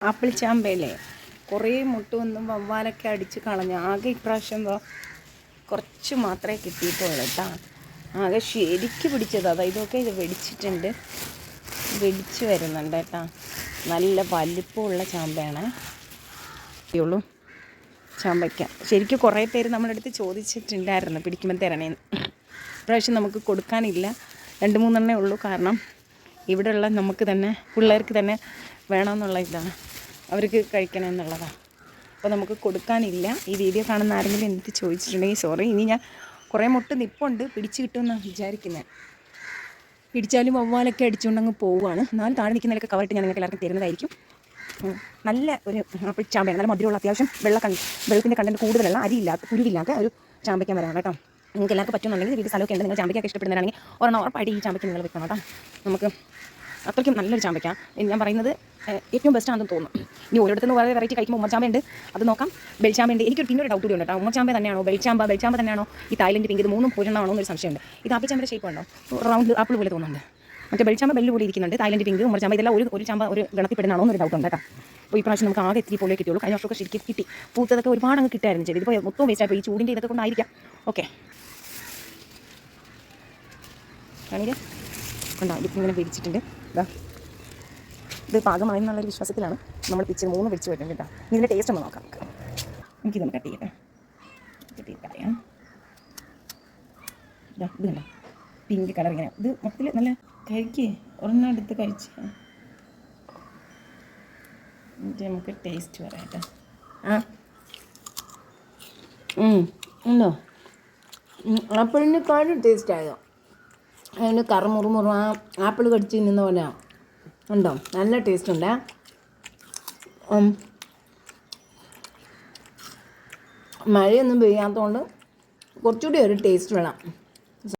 Apple ചാമ്പയില്ലേ കുറേ മുട്ടുവന്നും വവ്വാലൊക്കെ അടിച്ച് കളഞ്ഞു. ആകെ ഇപ്രാവശ്യം കുറച്ച് മാത്രമേ കിട്ടിയിട്ടുള്ളൂ കേട്ടോ. ആകെ ശരിക്ക് പിടിച്ചത് ഇതൊക്കെ ഇത് വെടിച്ചിട്ടുണ്ട്, വെടിച്ച് വരുന്നുണ്ട് കേട്ടോ. നല്ല വലിപ്പമുള്ള ചാമ്പയാണ് ഉള്ളൂ ചാമ്പയ്ക്ക. ശരിക്കും കുറേ പേര് നമ്മുടെ അടുത്ത് ചോദിച്ചിട്ടുണ്ടായിരുന്നു പിടിക്കുമ്പോൾ തരണേന്ന്. ഇപ്രാവശ്യം നമുക്ക് കൊടുക്കാനില്ല, 2-3 ഉള്ളൂ. കാരണം ഇവിടെയുള്ള നമുക്ക് തന്നെ പിള്ളേർക്ക് തന്നെ വേണമെന്നുള്ള ഇതാണ്, അവർക്ക് കഴിക്കണമെന്നുള്ളതാണ്. അപ്പോൾ നമുക്ക് കൊടുക്കാനില്ല. ഈ വീഡിയോ കാണുന്ന ആരെങ്കിലും എനിക്ക് ചോദിച്ചിട്ടുണ്ടെങ്കിൽ സോറി. ഇനി ഞാൻ കുറേ മുട്ട് നിപ്പുണ്ട്, പിടിച്ച് കിട്ടുമെന്നാണ് വിചാരിക്കുന്നത്. പിടിച്ചാലും വവ്വാലൊക്കെ അടിച്ചുകൊണ്ടങ്ങ് പോവുകയാണ്. എന്നാലും താഴെ നിൽക്കുന്നതിലൊക്കെ കവറിട്ട് ഞാൻ നിങ്ങൾക്ക് എല്ലാവർക്കും തരുന്നതായിരിക്കും. നല്ല ഒരു ആപ്പിൾ ചാമ്പയാണ്, നല്ല മധുരമുള്ള, അത്യാവശ്യം വെള്ളത്തിൻ്റെ കണ്ടൻറ്റ് കൂടുതലുള്ള, അരിയില്ലാത്ത കുരുവില്ലാത്ത ഒരു ചാമ്പയ്ക്കാൻ വരാണ് കേട്ടോ. നിങ്ങൾക്ക് എല്ലാവർക്കും പറ്റുന്നുണ്ടെങ്കിൽ വീട്ടിൽ സ്ഥലമൊക്കെ ഉണ്ട്, നിങ്ങൾ ചാമ്പയ്ക്കൊക്കെ ഇഷ്ടപ്പെടുന്നവരാണെങ്കിൽ ഒരെണ്ണം ഉറപ്പായിട്ട് ഈ ചാമ്പയ്ക്ക് നിങ്ങൾ വെക്കണം കേട്ടോ. നമുക്ക് അത്രയ്ക്കും നല്ലൊരു ചാമ്പയ്ക്ക. ഞാൻ പറയുന്നത് ഏറ്റവും ബെസ്റ്റാണെന്ന് തോന്നുന്നു. ഇനി ഓരോരുത്തരും വേറെ വെറൈറ്റി കഴിക്കുമ്പോൾ ഉമ്മച്ചാമ്പയുണ്ട്, അത് നോക്കാം. ബെൽച്ചാമ്പയുണ്ട്. എനിക്കൊരു പിന്നൊരു ഡൗട്ട് കൂടി ഉണ്ട് കേട്ടോ. ഉമ്മച്ചാമ്പ തന്നെയാണോ ബെൽച്ചാമ്പ തന്നെയാണോ ഈ തായ്ലൻഡ് പിങ്ക്, ഇത് 3 ഒരെണ്ണമാണോ എന്നൊരു സംശയമുണ്ട്. ഇത് ആപ്പിൾ ചാമ്പയുടെ ഷേപ്പ് ഉണ്ടോ, റൗണ്ട് ആപ്പിൾ പോലെ തോന്നുന്നുണ്ട്. മറ്റേ ബെൽച്ചാമ്പ ബെല്ല് പോലെ ഇരിക്കുന്നുണ്ട്. തായ്ലൻഡ് പിങ്ക്, ഉമ്മച്ചാമ്പ ഇതെല്ലാം ഒരു ചാമ്പ ഒരു ഗണത്തിൽപ്പെടുന്നതാണോ എന്നൊരു ഡൗട്ട് ഉണ്ട് കേട്ടോ. അപ്പോൾ ഈ പ്രാവശ്യം നമുക്ക് ആകെ ഇത്തിരി പോലെ കിട്ടിയുള്ളൂ. കഴിഞ്ഞ വർഷമൊക്കെ ശരിക്കും കിട്ടി, പൂത്തതൊക്കെ ഒരുപാട് അങ്ങ് കിട്ടായിരുന്നു. ശരി, ഇതിപ്പോൾ മൊത്തം വേസ്റ്റായിപ്പോൾ ഈ ചൂടിൻ്റെ ഇതൊക്കെ കൊണ്ടായിരിക്കാം. ഓക്കെ, കാണിക്കുക കണ്ടോ, ഇതിങ്ങനെ പിരിച്ചിട്ടുണ്ട്. ഇത് പാകമായെന്നുള്ളൊരു വിശ്വാസത്തിലാണ് നമ്മൾ പിച്ച് 3 പിടിച്ച് വരുന്നത് കേട്ടോ. ഇതിൻ്റെ ടേസ്റ്റ് ഒന്ന് നോക്കാം. എനിക്കിതൊന്ന് കട്ട് ചെയ്തിട്ട് അറിയാം. ഇത് കണ്ടോ, പിങ്ക് കളർ ഇങ്ങനെ. ഇത് മൊത്തത്തിൽ നല്ല കഴിക്കേ, ഒരെണ്ണം എടുത്ത് കഴിച്ച് എന്നിട്ട് നമുക്ക് ടേസ്റ്റ് പറയാം കേട്ടോ. ഉണ്ടോ, ആപ്പിളിനെക്കാളും ടേസ്റ്റ് ആയതോ. അതിന് കറുമുറുമുറ ആപ്പിൾ കടിച്ച് തിന്നുന്ന പോലെ ഉണ്ടോ, നല്ല ടേസ്റ്റ് ഉണ്ട്. മഴയൊന്നും പെയ്യാത്തതുകൊണ്ട് കുറച്ചുകൂടി ഒരു ടേസ്റ്റ് വേണം.